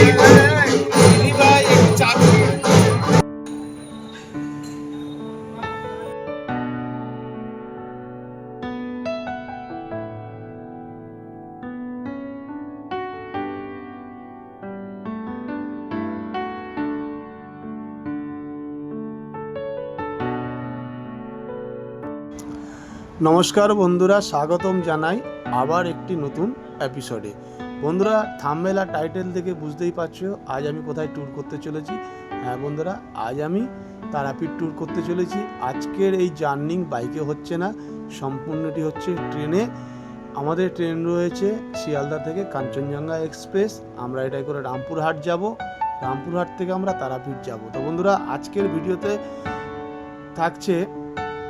নমস্কার বন্ধুরা, স্বাগতম জানাই আবার একটি নতুন এপিসোডে। বন্ধুরা, থাম্বনেল আর টাইটেল দেখে বুঝতেই পারছো আজ আমি কোথায় ট্যুর করতে চলেছি। হ্যাঁ বন্ধুরা, আজ আমি তারাপীঠ ট্যুর করতে চলেছি। আজকের এই জার্নি বাইকে হচ্ছে না, সম্পূর্ণটি হচ্ছে ট্রেনে। আমাদের ট্রেন রয়েছে শিয়ালদা থেকে কাঞ্চনজঙ্ঘা এক্সপ্রেস। আমরা এটাই করে রামপুরহাট যাব, রামপুরহাট থেকে আমরা তারাপীঠ যাব। তো বন্ধুরা, আজকের ভিডিওতে থাকছে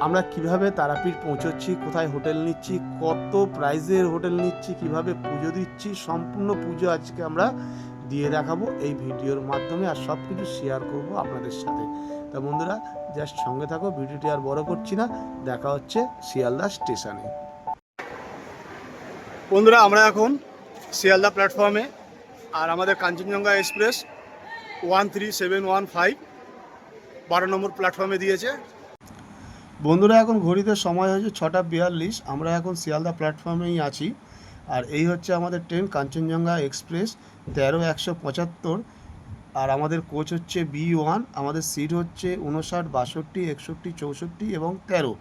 আমরা কিভাবে তারাপীঠ পৌঁছচ্ছি, কোথায় হোটেল নিচ্ছি, কত প্রাইজের হোটেল নিচ্ছি, কিভাবে পুজো দিচ্ছি, সম্পূর্ণ পুজো আজকে আমরা দিয়ে দেখাবো এই ভিডিওর মাধ্যমে, আর সব কিছু শেয়ার করব আপনাদের সাথে। তা বন্ধুরা, জাস্ট সঙ্গে থাকো, ভিডিওটি আর বড় করছি না, দেখা হচ্ছে শিয়ালদা স্টেশনে। বন্ধুরা, আমরা এখন শিয়ালদা প্ল্যাটফর্মে, আর আমাদের কাঞ্চনজঙ্ঘা এক্সপ্রেস 13715 12 নম্বর প্ল্যাটফর্মে দিয়েছে। বন্ধুরা, এখন ঘড়িতে সময় হয়েছে 6:42। আমরা এখন শিয়ালদা প্ল্যাটফর্মেই আছি, আর এই হচ্ছে আমাদের ট্রেন কাঞ্চনজঙ্ঘা এক্সপ্রেস 13-175। আর আমাদের কোচ হচ্ছে B1। আমাদের সিট হচ্ছে 59, 62, 61, 64 এবং 13।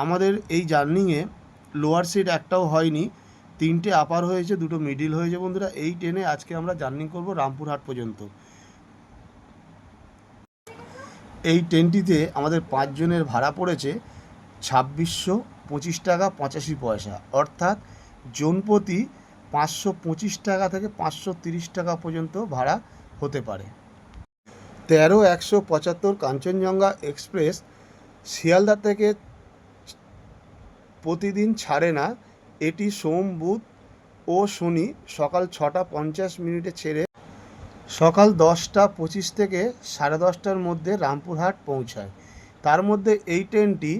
আমাদের এই জার্নিংয়ে লোয়ার সিট একটাও হয়নি, 3টে আপার হয়েছে, 2টো মিডিল হয়েছে। বন্ধুরা, এই ট্রেনে আজকে আমরা জার্নি করব রামপুরহাট পর্যন্ত। এই ট্রেনটিতে আমাদের 5 জনের ভাড়া পড়েছে 2625 টাকা 85 পয়সা, অর্থাৎ জনপ্রতি 525 টাকা থেকে 530 টাকা পর্যন্ত ভাড়া হতে পারে। 13-175 কাঞ্চনজঙ্ঘা এক্সপ্রেস শিয়ালদা থেকে প্রতিদিন ছাড়ে না। এটি সোম, বুধ ও শনি সকাল 6:50 ছেড়ে সকাল 10:25 থেকে 10:30টার মধ্যে রামপুরহাট পৌঁছায়। তার মধ্যে এই ট্রেনটি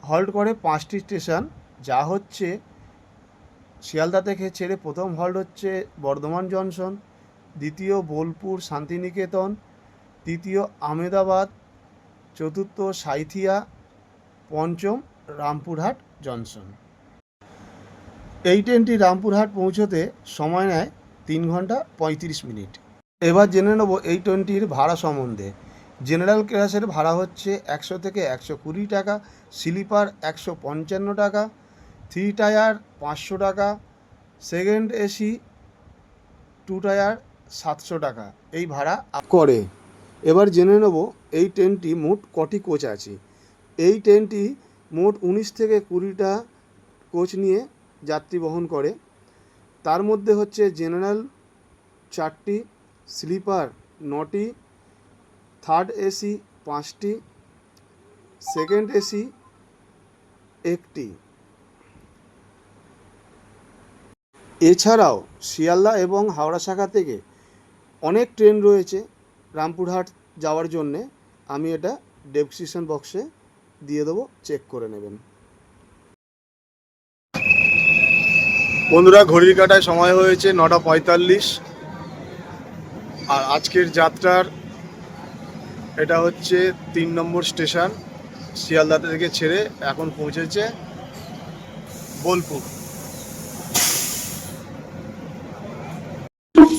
হল্ট করে 5টি স্টেশন, যা হচ্ছে শিয়ালদা থেকে ছেড়ে প্রথম হল্ট হচ্ছে বর্ধমান জংশন, দ্বিতীয় বোলপুর শান্তিনিকেতন, তৃতীয় আহমেদাবাদ, চতুর্থ সাঁইথিয়া, পঞ্চম রামপুরহাট জংশন। এই ট্রেনটি রামপুরহাট পৌঁছতে সময় নেয় 3 ঘন্টা 35 মিনিট। এবার জেনে নেব এই ট্রেনটির ভাড়া সম্বন্ধে। জেনারেল ক্লাসের ভাড়া হচ্ছে 100 থেকে 120 টাকা, স্লিপার 155 টাকা, 3 টায়ার 500 টাকা, সেকেন্ড এসি 2 টায়ার 700 টাকা এই ভাড়া করে। এবার জেনে নেব এই ট্রেনটি মোট কটি কোচ আছে। এই ট্রেনটি মোট 19 থেকে 20টা কোচ নিয়ে যাত্রী বহন করে। তার মধ্যে হচ্ছে জেনারেল 4টি, স্লিপার 9টি, থার্ড এসি 5টি, সেকেন্ড এসি 1টি। এছাড়াও শিয়ালদা এবং হাওড়া শাখা থেকে অনেক ট্রেন রয়েছে রামপুরহাট যাওয়ার জন্যে। আমি এটা ডেসক্রিপশন বক্সে দিয়ে দেবো, চেক করে নেবেন। বন্ধুরা, ঘড়ির কাঁটায় সময় হয়েছে 9:45। আর আজকের যাত্রার এটা হচ্ছে 3 নম্বর স্টেশন। শিয়ালদা থেকে ছেড়ে এখন পৌঁছেছে বোলপুর।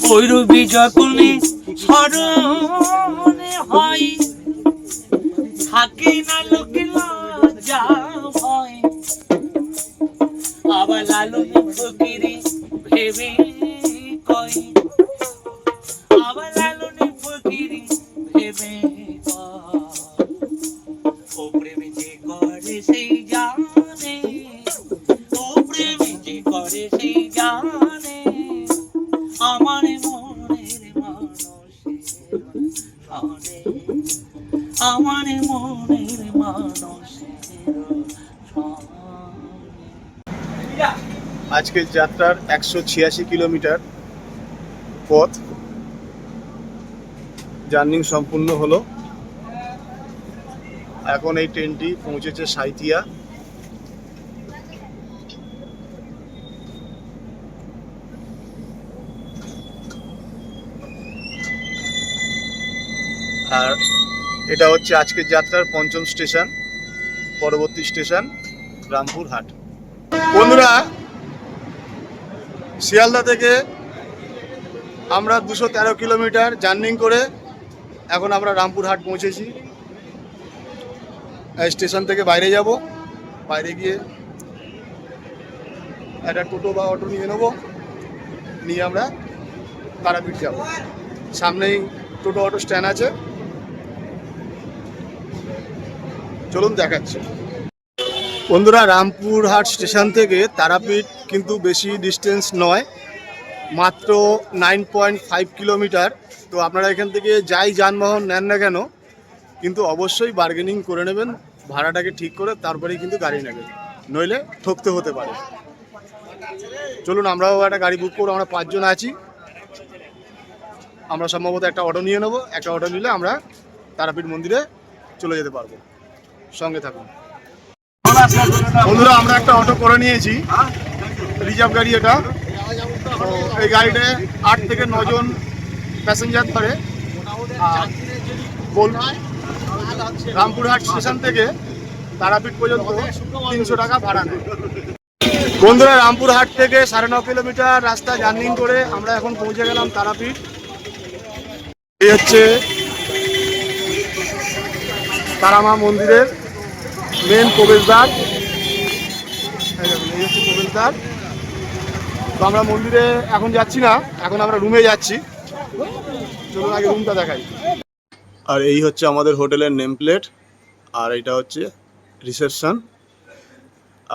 ভৈরবী যখনই স্মরণে হয়, থাকে না লোকে লজ্জা ভয়, আবার লালন ফকিরে ভেবে কয়, আবার লালন ফকিরে ভেবে কয়, ও প্রেমে যে করে সেই জানে, ও প্রেমে যে করে সেই জানে, আমার মনের মানুষের সনে, আমার মনের মানুষের সনে। আজকের যাত্রার 186 কিলোমিটার পথ জার্নি সম্পূর্ণ হলো। এখন এই ট্রেনটি পৌঁছেছে সাঁইথিয়া। আর এটা হচ্ছে আজকের যাত্রার পঞ্চম স্টেশন, পরবর্তী স্টেশন রামপুরহাট। বন্ধুরা, শিয়ালদা থেকে আমরা 213 কিলোমিটার জার্নি করে এখন আমরা রামপুরহাট পৌঁছেছি। স্টেশন থেকে বাইরে যাব, বাইরে গিয়ে একটা টোটো বা অটো নিয়ে নেবো, নিয়ে আমরা তারাপীঠ যাব। সামনেই টোটো অটো স্ট্যান্ড আছে, চলুন দেখাচ্ছি। বন্ধুরা, রামপুরহাট স্টেশন থেকে তারাপীঠ কিন্তু বেশি ডিস্টেন্স নয়, মাত্র 9.5 কিলোমিটার। তো আপনারা এখান থেকে যাই যানবাহন নেন না কেন, কিন্তু অবশ্যই বার্গেনিং করে নেবেন, ভাড়াটাকে ঠিক করে তারপরেই কিন্তু গাড়ি নেবেন, নইলে ঠকতে হতে পারে। চলুন আমরাও একটা গাড়ি বুক করবো, আমরা 5 জন আছি। আমরা সম্ভবত একটা অটো নিয়ে নেবো, একটা অটো নিলে আমরা তারাপীঠ মন্দিরে চলে যেতে পারবো। সঙ্গে থাকুন বন্ধুরা, আমরা একটা অটো করে নিয়েছি, রিজার্ভ গাড়ি এটা। তো এই গাড়িতে 8 থেকে 9 জন প্যাসেঞ্জার ধরে। রামপুরহাট স্টেশন থেকে তারাপীঠ পর্যন্ত 300 টাকা ভাড়া নেয়। বন্ধুরা, রামপুরহাট থেকে 9.5 কিলোমিটার রাস্তা জার্নি করে আমরা এখন পৌঁছে গেলাম তারাপীঠ। এই হচ্ছে তারামা মন্দিরের মেন প্রবেশদ্বার। এই হচ্ছে প্রবেশদ্বার। তো আমরা মন্দিরে এখন যাচ্ছি না, এখন আমরা রুমে যাচ্ছি। চলুন আগে রুমটা দেখাই। আর এই হচ্ছে আমাদের হোটেলের নেম প্লেট, আর এটা হচ্ছে রিসেপশন।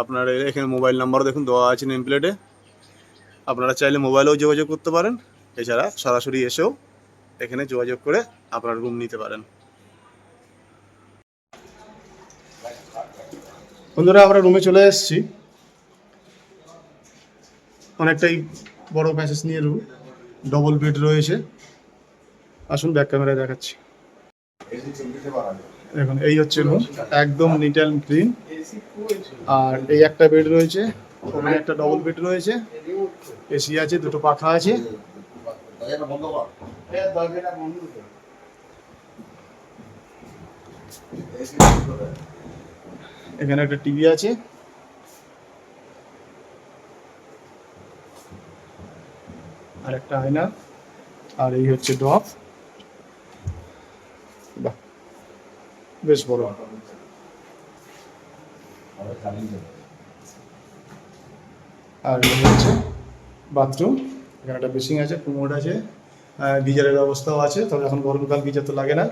আপনার এখানে মোবাইল নাম্বারও দেখুন দেওয়া আছে নেম প্লেটে। আপনারা চাইলে মোবাইলেও যোগাযোগ করতে পারেন, এছাড়া সরাসরি এসেও এখানে যোগাযোগ করে আপনারা রুম নিতে পারেন। বন্ধুরা, আমরা রুমে চলে এসেছি। অনেকটাই বড় প্যাসেজ নিয়ে রুম, ডবল বেড রয়েছে। আসুন ব্যাক ক্যামেরায় দেখাচ্ছি। দেখুন, এই হচ্ছে রুম, একদম নিট অ্যান্ড ক্লিন। আর এই একটা বেড রয়েছে, ওখানে একটা ডবল বেড রয়েছে, এসি আছে, দুটো পাখা আছে। এখানে একটা টিভি আছে। আর একটা আয়না। আর এই হচ্ছে ড্রপ, বেশ বড়। আর এই হচ্ছে বাথরুম। এখানে একটা বেসিং আছে, কুমোড আছে, গিজারের ব্যবস্থাও আছে, তবে এখন গরমকাল গিজার তো লাগে না।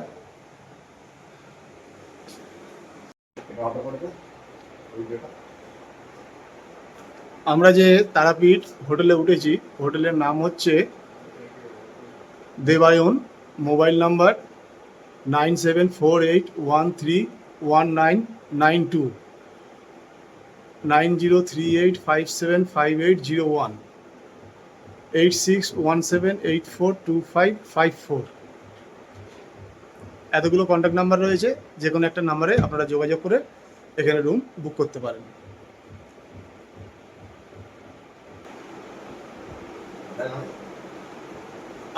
আমরা যে তারাপীঠ হোটেলে উঠেছি, হোটেলের নাম হচ্ছে দেবায়ন। Mobile number 9748131992, 9038575801, 8617842554। এতগুলো কন্ট্যাক্ট নাম্বার রয়েছে, যে কোনো একটা নাম্বারে আপনারা যোগাযোগ করে এখানে রুম বুক করতে পারেন।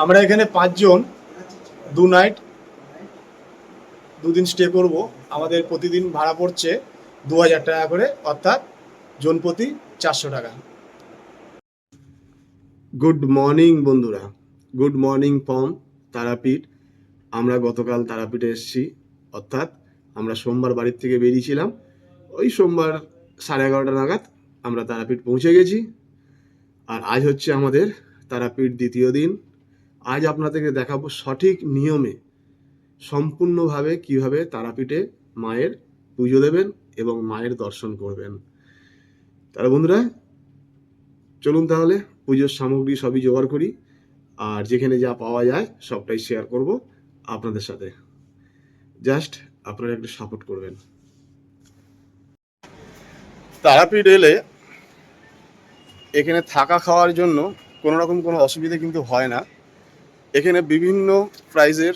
আমরা এখানে 5 জন 2 নাইট 2 দিন স্টে করব। আমাদের প্রতিদিন ভাড়া পড়ছে 2000 টাকা করে, অর্থাৎ জন প্রতি 400 টাকা। গুড মর্নিং বন্ধুরা, গুড মর্নিং ফ্রম তারাপীঠ। আমরা গতকাল তারাপীঠে এসেছি, অর্থাৎ আমরা সোমবার বাড়ির থেকে বেরিয়েছিলাম। ওই সোমবার 11:30 নাগাদ আমরা তারাপীঠ পৌঁছে গেছি। আর আজ হচ্ছে আমাদের তারাপীঠ দ্বিতীয় দিন। আজ আপনাদেরকে দেখাবো সঠিক নিয়মে সম্পূর্ণভাবে কিভাবে তারাপীঠে মায়ের পুজো দেবেন এবং মায়ের দর্শন করবেন। তাহলে বন্ধুরা, চলুন তাহলে পুজোর সামগ্রী সবই জোগাড় করি, আর যেখানে যা পাওয়া যায় সবটাই শেয়ার করব আপনাদের সাথে। জাস্ট আপনারা একটু সাপোর্ট করবেন। তারাপীঠ এলে এখানে থাকা খাওয়ার জন্য কোনো রকম কোনো অসুবিধা কিন্তু হয় না। এখানে বিভিন্ন প্রাইজের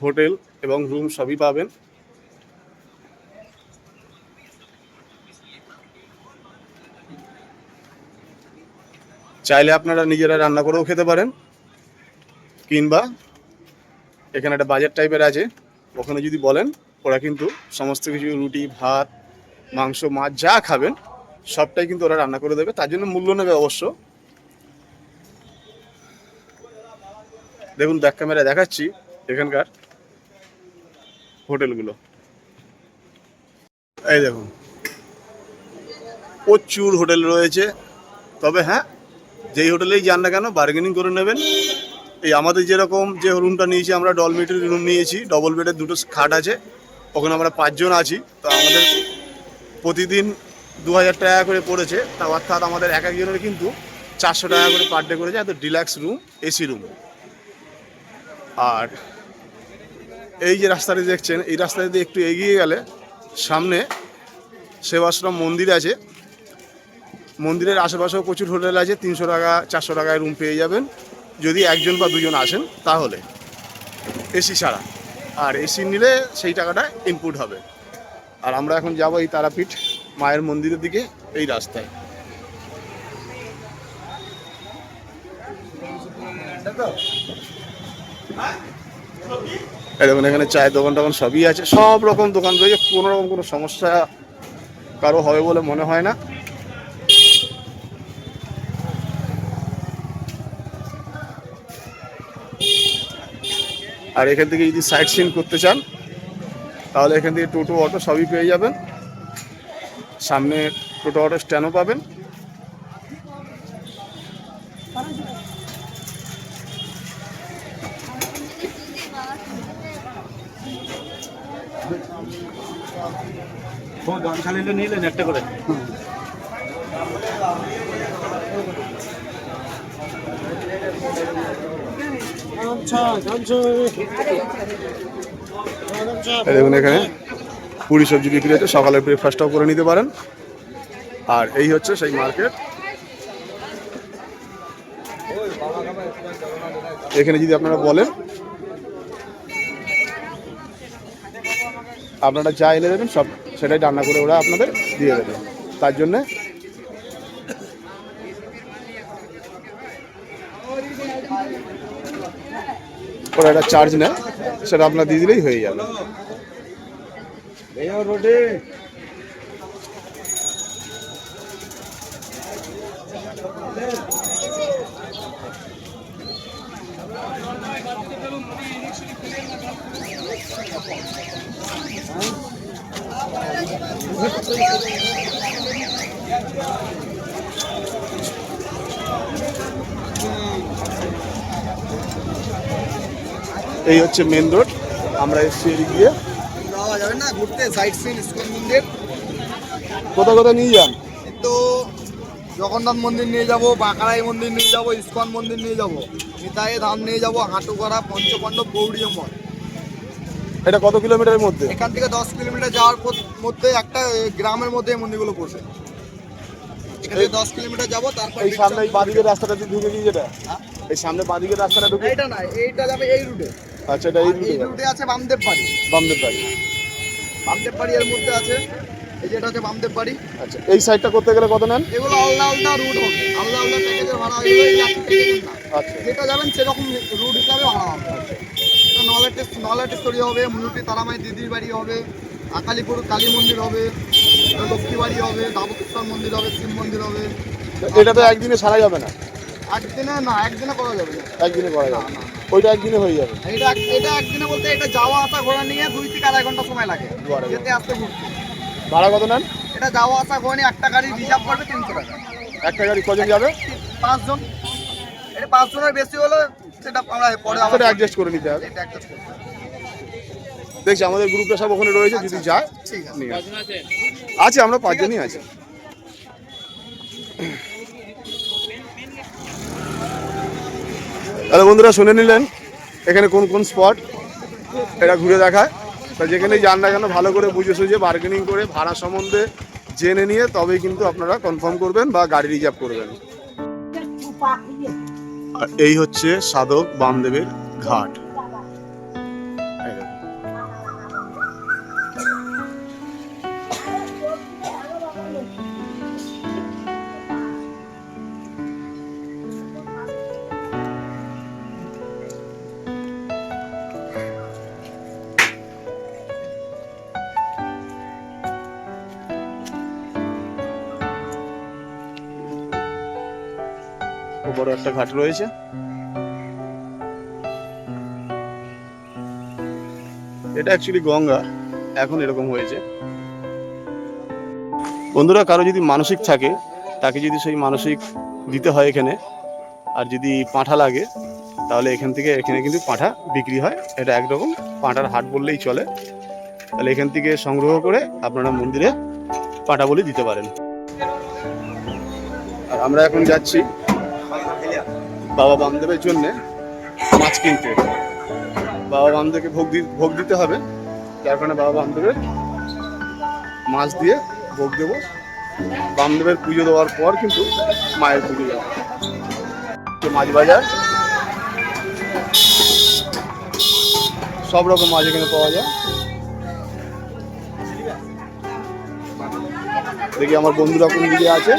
হোটেল এবং রুম সবই পাবেন। চাইলে আপনারা নিজেরা রান্না করেও খেতে পারেন, কিংবা এখানে একটা বাজার টাইপের আছে, ওখানে যদি বলেন ওরা কিন্তু সমস্ত কিছু রুটি ভাত মাংস মাছ যা খাবেন সবটাই কিন্তু ওরা রান্না করে দেবে, তার জন্য মূল্য নেবে অবশ্য। দেখুন ব্যাক ক্যামেরায় দেখাচ্ছি এখানকার হোটেলগুলো। এই দেখুন প্রচুর হোটেল রয়েছে, তবে হ্যাঁ যেই হোটেলেই যান না কেন বার্গেনিং করে নেবেন। এই আমাদের যেরকম যে রুমটা নিয়েছি আমরা ডলমেটরি রুম নিয়েছি, ডবল বেডের দুটো খাট আছে, ওখানে আমরা 5 জন আছি। তো আমাদের প্রতিদিন 2000 টাকা করে পড়েছে, তা অর্থাৎ আমাদের এক একজনের কিন্তু 400 টাকা করে পার ডে করেছে, এত ডিলাক্স রুম এসি রুম। আর এই যে রাস্তাটি দেখছেন এই রাস্তাটি দিয়ে একটু এগিয়ে গেলে সামনে সেবাশ্রম মন্দির আছে, মন্দিরের আশেপাশেও প্রচুর হোটেল আছে, 300 টাকা 400 টাকায় রুম পেয়ে যাবেন যদি একজন বা দুজন আসেন তাহলে, এসি ছাড়া। আর এসি নিলে সেই টাকাটা ইনপুট হবে। আর আমরা এখন যাব এই তারাপীঠ মায়ের মন্দিরের দিকে এই রাস্তায়। এই দেখুন এখানে চায়ের দোকান টোকান সবই আছে, সব রকম দোকান রয়েছে, কোনো রকম কোনো সমস্যা কারো হবে বলে মনে হয় না। আর এখান থেকে যদি সাইট সিন করতে চান তাহলে এখান থেকে টোটো অটো সবই পেয়ে যাবেন, সামনে টোটো অটো স্ট্যান্ডও পাবেন। গান খালিলে নিলেন একটা করে। দেখুন এখানে পুরি সবজি বিক্রি হচ্ছে, সকালের ব্রেকফাস্টটাও করে নিতে পারেন। আর এই হচ্ছে সেই মার্কেট। এখানে যদি আপনারা বলেন আপনারা যা এনে দেবেন সব সেটাই রান্না করে ওরা আপনাদের দিয়ে দেবে, তার জন্যে ওরা একটা চার্জ নেয়, সেটা আপনার দিয়ে দিলেই হয়ে যাবে। এই হচ্ছে মেন রোড, আমরা এসছি এদিক দিয়ে। যাওয়া যাবে না ঘুরতে সাইট সিন ইসকন মন্দির, কোথাও কোথাও নিয়ে যান? তো জগন্নাথ মন্দির নিয়ে যাব, বাঁকড়াই মন্দির নিয়ে যাব, ইসকন মন্দির নিয়ে যাব, নিতাই ধাম নিয়ে যাব, হাঁটুকড়া, পঞ্চপাণ্ডব, গৌরীয় মঠ। এটা কত কিলোমিটারের মধ্যে? এখান থেকে 10 কিলোমিটার যাওয়ার মধ্যে একটা গ্রামের মধ্যে এই মন্দিরগুলো পড়ছে। এখান থেকে 10 কিলোমিটার যাব, তারপর এই সামনে এই বাঁদিকের রাস্তাটা দিয়ে ঢুকে গিয়ে যেটা, এই সামনে বাঁদিকের রাস্তাটা ঢুকে, এইটা না, এইটা যাবে এই রুটে। আচ্ছা এটা এই এই রুটে আছে বামদেব বাড়ি, বামদেব বাড়ি। বামদেব বাড়ি এর মধ্যে আছে, এই যেটা হচ্ছে বামদেব বাড়ি। আচ্ছা এই সাইডটা করতে গেলে কত নেন? এগুলো আলাদা আলাদা রুট হবে, আলাদা আলাদা প্যাকেজের ভাড়া হবে, এই একই প্যাকেজের না। আচ্ছা যেটা যাবেন সেরকম রুট হিসাবে ভাড়া হবে। এটা নলাটেশ্বরী হবে, মুনুটি তারামাই দিদির বাড়ি হবে, আকালিপুর কালী মন্দির হবে, লক্ষ্মী বাড়ি হবে, দাবকেশ্বর মন্দির হবে, শিব মন্দির হবে। এটা তো একদিনে সারা যাবে না? একদিনে না, একদিনে করা যাবে না। একদিনে করা যাবে, না, না। ওইটা একদিনে হয়ে যাবে। এটা একদিনে বলতে এটা যাওয়া আসা ঘোরা নিয়ে 2 থেকে 2.5 ঘন্টা সময় লাগে, বাড়াবে। যেতে আসতে ঘুরতে। ভাড়া কত নেন? এটা যাওয়া আসা ঘোরা নিয়ে একটা গাড়ি রিজার্ভ করবে 300 টাকা। একটা গাড়ি কজন যাবে? 5 জন। এটা 5 জনের বেশি হলে সেটা আমরা পরে আবার সেটা অ্যাডজাস্ট করে নিতে হবে। এটা adjust করতে হবে। দেখছি আমাদের গ্রুপটা সব ওখানে রয়েছে, যদি যায় ঠিক আছে। নিয়ে আসবে। আছে আমরা 5 জনই আছি। তাহলে বন্ধুরা শুনে নিলেন এখানে কোন কোন স্পট এটা ঘুরে দেখায়। তা যেখানে যান না কেন ভালো করে বুঝে সুঝে বার্গেনিং করে ভাড়া সম্বন্ধে জেনে নিয়ে তবেই কিন্তু আপনারা কনফার্ম করবেন বা গাড়ি রিজার্ভ করবেন। আর এই হচ্ছে সাধক বামদেবের ঘাট। এই দেখুন। বড় একটা ঘাট রয়েছে। এটা অ্যাকচুয়ালি গঙ্গা, এখন এরকম হয়েছে। বন্ধুরা, কারো যদি মানসিক থাকে, তাকে যদি সেই মানসিক দিতে হয় এখানে, আর যদি পাঁঠা লাগে তাহলে এখানে কিন্তু পাঁঠা বিক্রি হয়। এটা একরকম পাঁঠার হাট বললেই চলে। তাহলে এখান থেকে সংগ্রহ করে আপনারা মন্দিরে পাঁঠা বলি দিতে পারেন। আর আমরা এখন যাচ্ছি বাবা বামদেবের জন্য মাছ কিনতে। বাবা বামদেবকে ভোগ দিতে হবে, যার কারণে বাবা বামদেবের মাছ দিয়ে ভোগ দেবো। বামদেবের পুজো দেওয়ার পর কিন্তু মায়ের পুজো যাবে। মাছ বাজার, সব রকম মাছ এখানে পাওয়া যায়। দেখি আমার বন্ধুরা কোন দিকে আছে।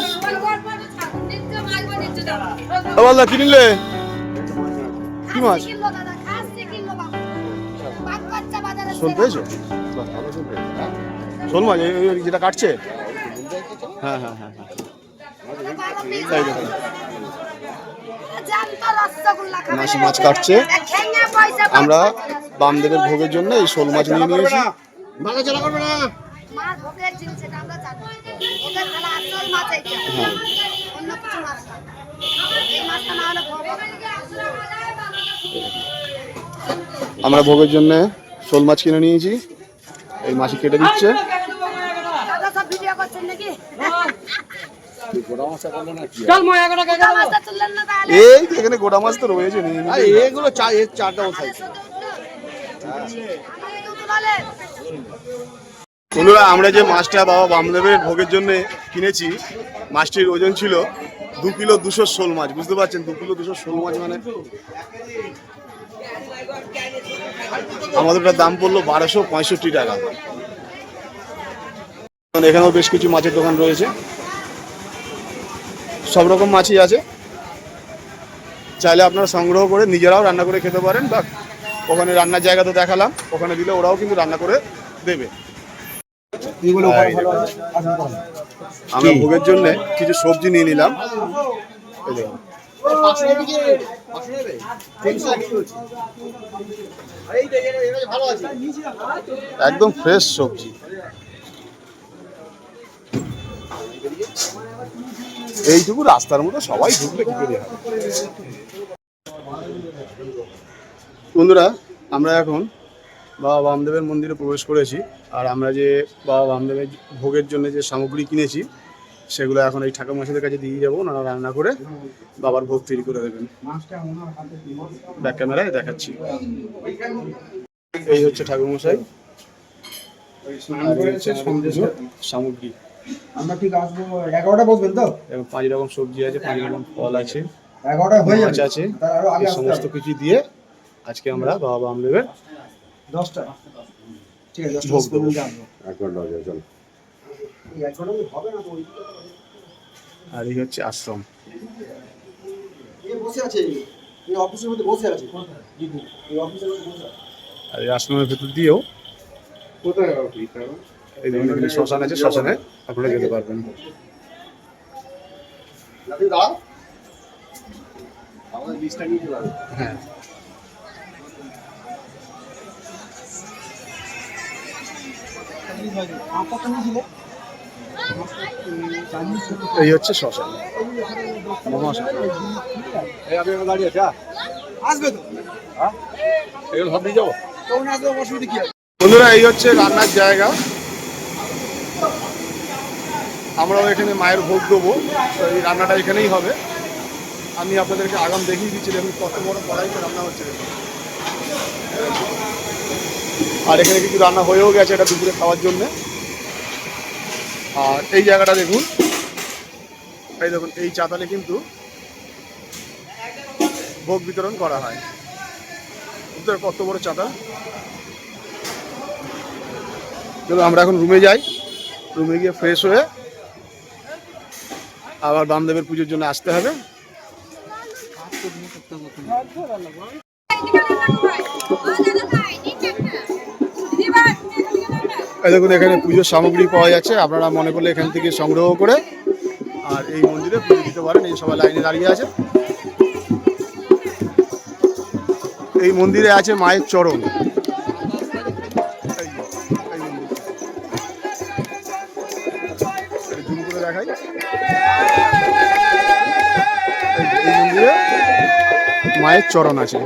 কি নিলে? কি মাছ? শোল পেয়েছো? শোল মাছ যেটা কাটছে? হ্যাঁ হ্যাঁ হ্যাঁ হ্যাঁ, মাসি মাছ কাটছে। আমরা বামদেবের ভোগের জন্য এই শোল মাছ নিয়ে নিয়েছি। আমরা ভোগের জন্য শোল মাছ কিনে নিয়েছি। এই মাসি কেটে দিচ্ছে। এই এখানে গোটা মাছ তো রয়েছে, এগুলো চারটা বন্ধুরা, আমরা যে মাছটা বাবা বামদেবের ভোগের জন্য কিনেছি, মাছটির ওজন ছিল 2 কিলো 200 শোল মাছ। বুঝতে পারছেন, 2 কিলো 200 শোল মাছ মানে আমাদের দাম পড়লো 1265 টাকা। এখানেও বেশ কিছু মাছের দোকান রয়েছে, সব রকম মাছই আছে। চাইলে আপনারা সংগ্রহ করে নিজেরাও রান্না করে খেতে পারেন, বা ওখানে রান্নার জায়গা তো দেখালাম, ওখানে দিলে ওরাও কিন্তু রান্না করে দেবে। আমরা ভোগের জন্য কিছু সবজি নিয়ে নিলাম। একদম ফ্রেশ সবজি। এইটুকু রাস্তার মধ্যে সবাই ঢুকলে কি করে হয়। বন্ধুরা, আমরা এখন বাবা বামদেবের মন্দিরে প্রবেশ করেছি। আর আমরা যে বাবা বামদেবের ভোগের জন্য যে সামগ্রী কিনেছি, সেগুলো এখন এই ঠাকুরমশাইদের কাছে দিয়ে যাবো। ওনারা রান্না করে বাবার ভোগ তৈরি করে দেবেন। ব্যাক ক্যামেরায় দেখাচ্ছি। এই হচ্ছে ঠাকুরমশাই, সামগ্রী। আমরা ঠিক আসবো 11টা বসবেন তো? 5 রকম সবজি আছে, 5 রকম ফল আছে, 11টা হয়ে যাবে, মাছ আছে। এই সমস্ত কিছু দিয়ে আজকে আমরা বাবা বামদেবের 10টা। ঠিক আছে, 10টা ভোগ দেবো। বসে আসবো। 1 ঘন্টা হয়ে চল। এই 1 ঘন্টা হবে না তো? আর এই হচ্ছে আশ্রম। এই বসে আছে, এই অফিসের মধ্যে বসে আছে। এই অফিসের মধ্যে বসে আছে। আর এই আশ্রমের ভেতর দিয়েও কোথায় এই ধরনের এখানে শ্মশান আছে, শ্মশানে আপনারা যেতে পারবেন। দাও আমাদের লিস্টটা নিয়ে চলে আসবে। হ্যাঁ, এই হচ্ছে শ্মশান, মহাশ্মশান। এই আমি দাঁড়িয়ে আছি। আসবে তো? হ্যাঁ, এগুলো সব নিয়ে যাবো। তখন আসবে, অসুবিধা কি আছে? বন্ধুরা, এই হচ্ছে রান্নার জায়গা। আমরাও এখানে মায়ের ভোগ দেবো, তো এই রান্নাটা এখানেই হবে। আমি আপনাদেরকে আগাম দেখিয়ে দিচ্ছি, দেখুন কত বড় কড়াইতে রান্না হচ্ছে। আর এখানে কিছু রান্না হয়েও গেছে, এটা দুপুরে খাওয়ার জন্য। আর এই জায়গাটা দেখুন, এই দেখুন, এই চাতালে কিন্তু ভোগ বিতরণ করা হয়। কত বড় চাতাল। চলো আমরা এখন রুমে যাই, রুমে গিয়ে ফ্রেশ হয়ে আবার বামদেবের পুজোর জন্য আসতে হবে। এই দেখুন, এখানে পুজোর সামগ্রী পাওয়া যাচ্ছে, আপনারা মনে করলে এখান থেকে সংগ্রহ করে আর এই মন্দিরে পুজো দিতে পারেন। এই সবাই লাইনে দাঁড়িয়ে আছে। এই মন্দিরে আছে মায়ের চরণ। জুম করে দেখাই, এই মন্দিরে মায়ের চরণ আছে।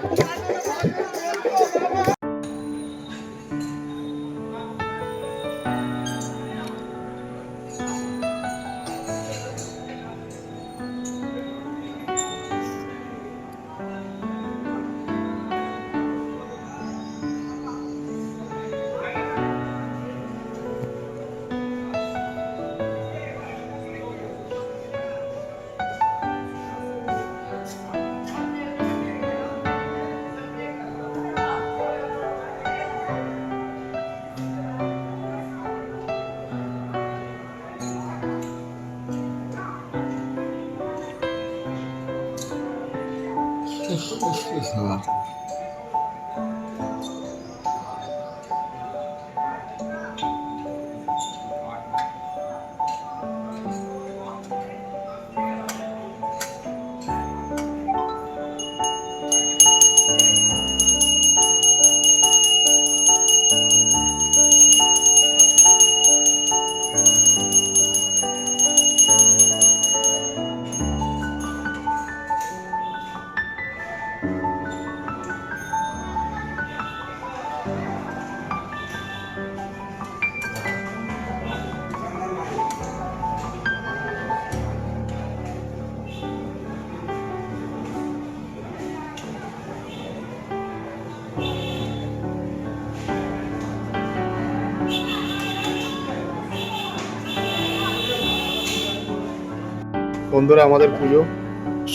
বন্ধুরা, আমাদের পুজো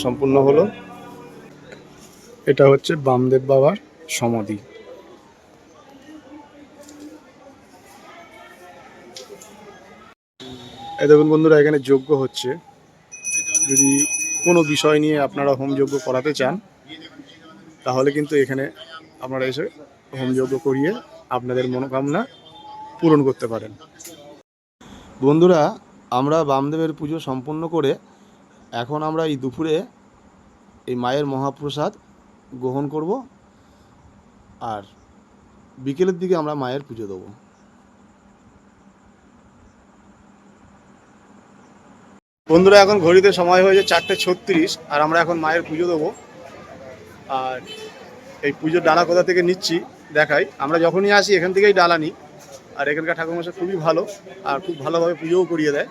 সম্পূর্ণ হলো। এটা হচ্ছে বামদেব বাবার সমাধি। এই দেখুন বন্ধুরা, এখানে যজ্ঞ হচ্ছে। যদি কোনো বিষয় নিয়ে আপনারা হোম যজ্ঞ করাতে চান তাহলে কিন্তু এখানে আপনারা এসে হোম যজ্ঞ করিয়ে আপনাদের মনোকামনা পূরণ করতে পারেন। বন্ধুরা, আমরা বামদেবের পুজো সম্পন্ন করে এখন আমরা এই দুপুরে এই মায়ের মহাপ্রসাদ গ্রহণ করব, আর বিকেলের দিকে আমরা মায়ের পুজো দেবো। বন্ধুরা, এখন ঘড়িতে সময় হয়েছে 4:36, আর আমরা এখন মায়ের পুজো দেবো। আর এই পুজোর ডালা কোথা থেকে নিচ্ছি দেখাই। আমরা যখনই আসি এখান থেকেই ডালা নিই, আর এখানকার ঠাকুরমশাই খুবই ভালো আর খুব ভালোভাবে পুজোও করিয়ে দেয়।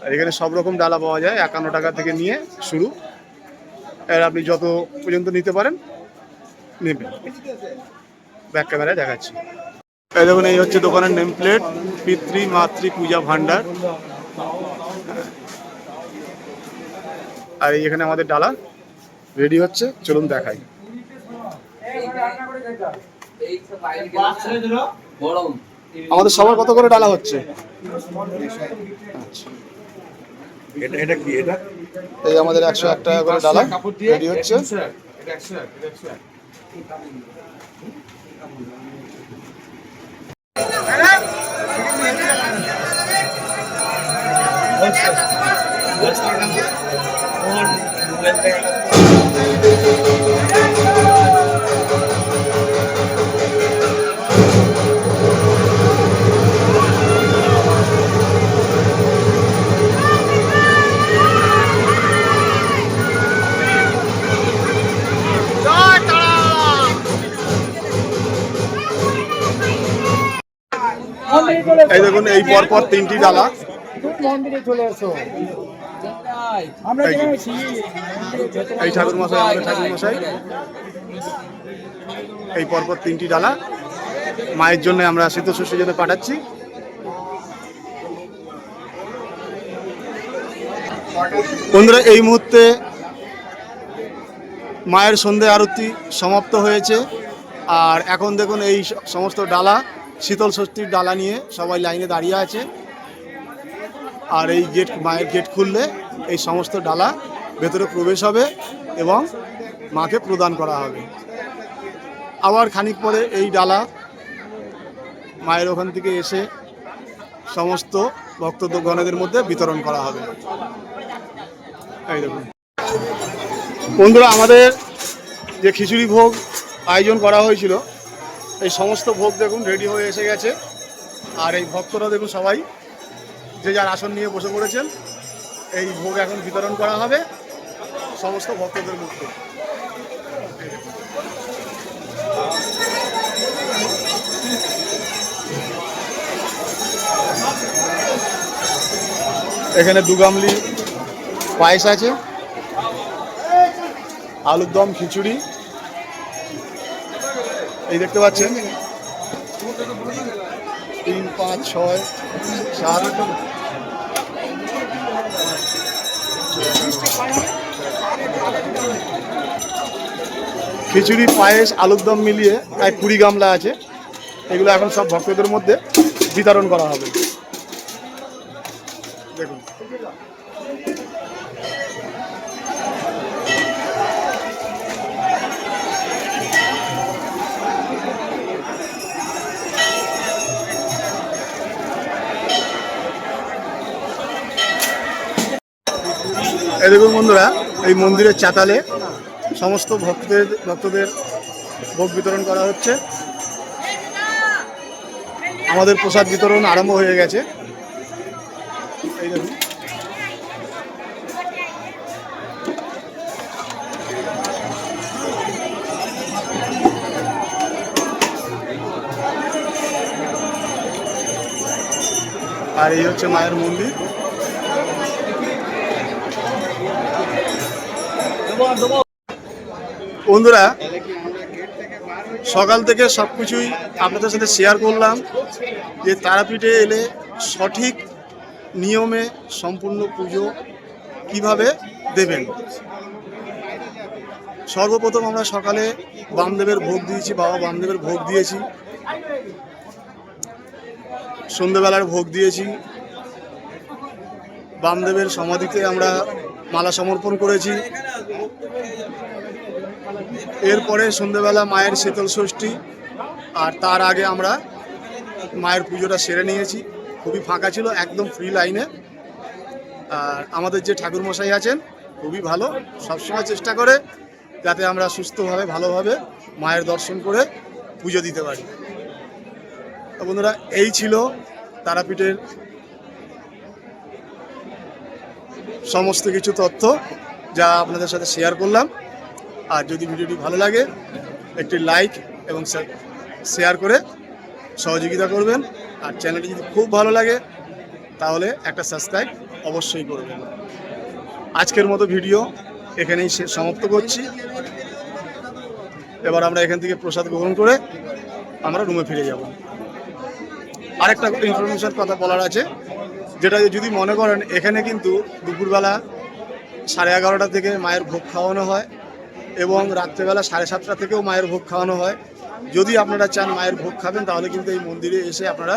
আর এখানে সব রকম ডালা পাওয়া যায়, 51 টাকা থেকে নিয়ে শুরু। এর আপনি যত পর্যন্ত নিতে পারেন নেবেন। ব্যাক ক্যামেরায় দেখাচ্ছি। এই দেখুন, এই হচ্ছে দোকানের নেম প্লেট, পিতৃ মাতৃ পূজা ভাণ্ডার। আর এখানে আমাদের ডালা রেডি হচ্ছে, চলুন দেখাই। আমাদের সবার কত করে ডালা হচ্ছে? আচ্ছা, এটা কি? এটা এই আমাদের 101 টাকা করে ডালা রেডি হচ্ছে। এই দেখুন, এই পরপর 3টি ডালা। এই ঠাকুর মশাই, আমাদের ঠাকুর মশাই, এই পরপর 3টি ডালা মায়ের জন্য আমরা শীতষষ্ঠীর জন্য পাঠাচ্ছি। বন্ধুরা, এই মুহূর্তে মায়ের সন্ধে আরতি সমাপ্ত হয়েছে, আর এখন দেখুন এই সমস্ত ডালা, শীতল ষষ্ঠীর ডালা নিয়ে সবাই লাইনে দাঁড়িয়ে আছে। আর এই গেট, মায়ের গেট খুললে এই সমস্ত ডালা ভেতরে প্রবেশ হবে এবং মাকে প্রদান করা হবে। আবার খানিক পরে এই ডালা মায়ের ওখান থেকে এসে সমস্ত ভক্তগণদের মধ্যে বিতরণ করা হবে। এই দেখুন বন্ধুরা, আমাদের যে খিচুড়ি ভোগ আয়োজন করা হয়েছিল, এই সমস্ত ভোগ দেখুন রেডি হয়ে এসে গেছে। আর এই ভক্তরা দেখুন সবাই যে যার আসন নিয়ে বসে পড়েছেন। এই ভোগ এখন বিতরণ করা হবে সমস্ত ভক্তদের মধ্যে। এখানে 2 গামলি পায়েস আছে, আলুর দম, খিচুড়ি, এই দেখতে পাচ্ছেন 3, 5, 6, 7। খিচুড়ি, পায়েস, আলুর দম মিলিয়ে প্রায় 20 গামলা আছে। এগুলো এখন সব ভক্তদের মধ্যে বিতরণ করা হবে। দেখুন এই দেখুন বন্ধুরা, এই মন্দিরের চাতালে সমস্ত ভক্তদের ভোগ বিতরণ করা হচ্ছে। আমাদের প্রসাদ বিতরণ আরম্ভ হয়ে গেছে। এই দেখুন আর এই হচ্ছে মায়ের মন্দির। বন্ধুরা, সকাল থেকে সব কিছুই আপনাদের সাথে শেয়ার করলাম যে তারাপীঠে এলে সঠিক নিয়মে সম্পূর্ণ পুজো কিভাবে দেবেন। সর্বপ্রথম আমরা সকালে বামদেবের ভোগ দিয়েছি, বাবা বামদেবের ভোগ দিয়েছি, সন্ধ্যেবেলার ভোগ দিয়েছি, বামদেবের সমাধিতে আমরা মালা সমর্পণ করেছি। এরপরে সন্ধ্যেবেলা মায়ের শীতল ষষ্ঠী, আর তার আগে আমরা মায়ের পুজোটা সেরে নিয়েছি। খুবই ফাঁকা ছিল, একদম ফ্রি লাইনে। আর আমাদের যে ঠাকুরমশাই আছেন খুবই ভালো, সবসময় চেষ্টা করে যাতে আমরা সুস্থভাবে ভালোভাবে মায়ের দর্শন করে পুজো দিতে পারি। তো বন্ধুরা, এই ছিল তারাপীঠের সমস্ত কিছু তথ্য যা আপনাদের সাথে শেয়ার করলাম। আর যদি ভিডিওটি ভালো লাগে একটি লাইক এবং শেয়ার করে সহযোগিতা করবেন। আর চ্যানেলটি যদি খুব ভালো লাগে তাহলে একটা সাবস্ক্রাইব অবশ্যই করবেন। আজকের মতো ভিডিও এখানেই সমাপ্ত করছি। এবার আমরা এখান থেকে প্রসাদ গ্রহণ করে আমরা রুমে ফিরে যাব। আরেকটা ইনফরমেশন কথা বলার আছে, যেটা যদি মনে করেন এখানে কিন্তু দুপুরবেলা 11:30 থেকে মায়ের ভোগ খাওয়ানো হয় এবং রাত্রেবেলা 7:30 থেকেও মায়ের ভোগ খাওয়ানো হয়। যদি আপনারা চান মায়ের ভোগ খাবেন তাহলে কিন্তু এই মন্দিরে এসে আপনারা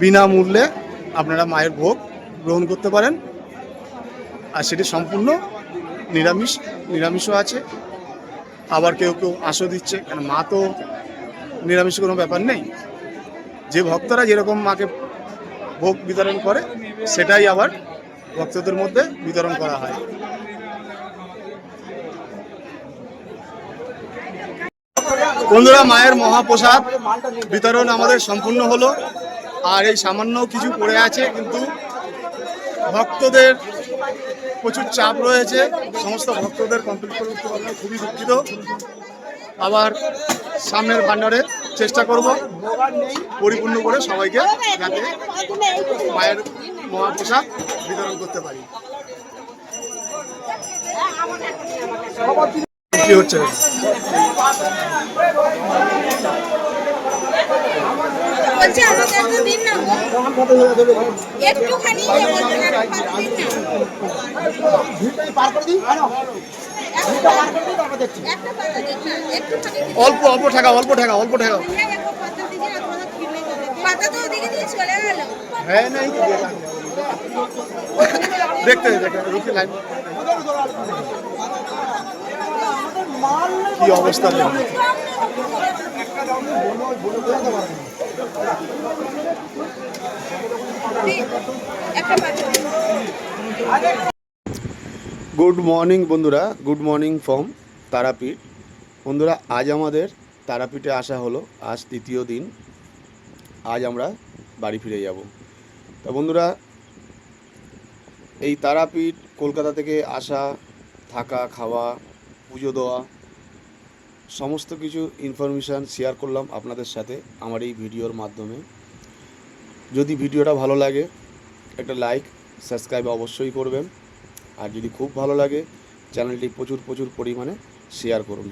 বিনামূল্যে আপনারা মায়ের ভোগ গ্রহণ করতে পারেন। আর সেটি সম্পূর্ণ নিরামিষও আছে। আবার কেউ কেউ আঁশও দিচ্ছে, কারণ মা তো নিরামিষ কোনো ব্যাপার নেই। যে ভক্তরা যেরকম মাকে ভোগ বিতরণ করে সেটাই আবার ভক্তদের মধ্যে বিতরণ করা হয়। বন্ধুরা, মায়ের মহাপ্রসাদ বিতরণ আমাদের সম্পূর্ণ হলো। আর এই সামান্য কিছু পড়ে আছে, কিন্তু ভক্তদের প্রচুর চাপ রয়েছে, সমস্ত ভক্তদের কমপ্লিট করতে পারলে খুবই দুঃখিত। আবার সামনের ভান্ডারে চেষ্টা করব পরিপূর্ণ করে সবাইকে যাতে মায়ের মহাপ্রসাদ বিতরণ করতে পারি। কি হচ্ছে অল্প অল্প টাকা হ্যাঁ নাই দেখতে রুটি লাইন কি অবস্থা গুড মর্নিং বন্ধুরা, গুড মর্নিং ফ্রম তারাপীঠ। বন্ধুরা, আজ আমাদের তারাপীঠে আসা হলো, আজ তৃতীয় দিন। আজ আমরা বাড়ি ফিরে যাব। তা বন্ধুরা, এই তারাপীঠ কলকাতা থেকে আসা, থাকা, খাওয়া, পুজো দেওয়া, সমস্ত কিছু ইনফরমেশান শেয়ার করলাম আপনাদের সাথে আমার এই ভিডিওর মাধ্যমে। যদি ভিডিওটা ভালো লাগে একটা লাইক সাবস্ক্রাইব অবশ্যই করবেন, আর যদি খুব ভালো লাগে চ্যানেলটি প্রচুর পরিমাণে শেয়ার করুন।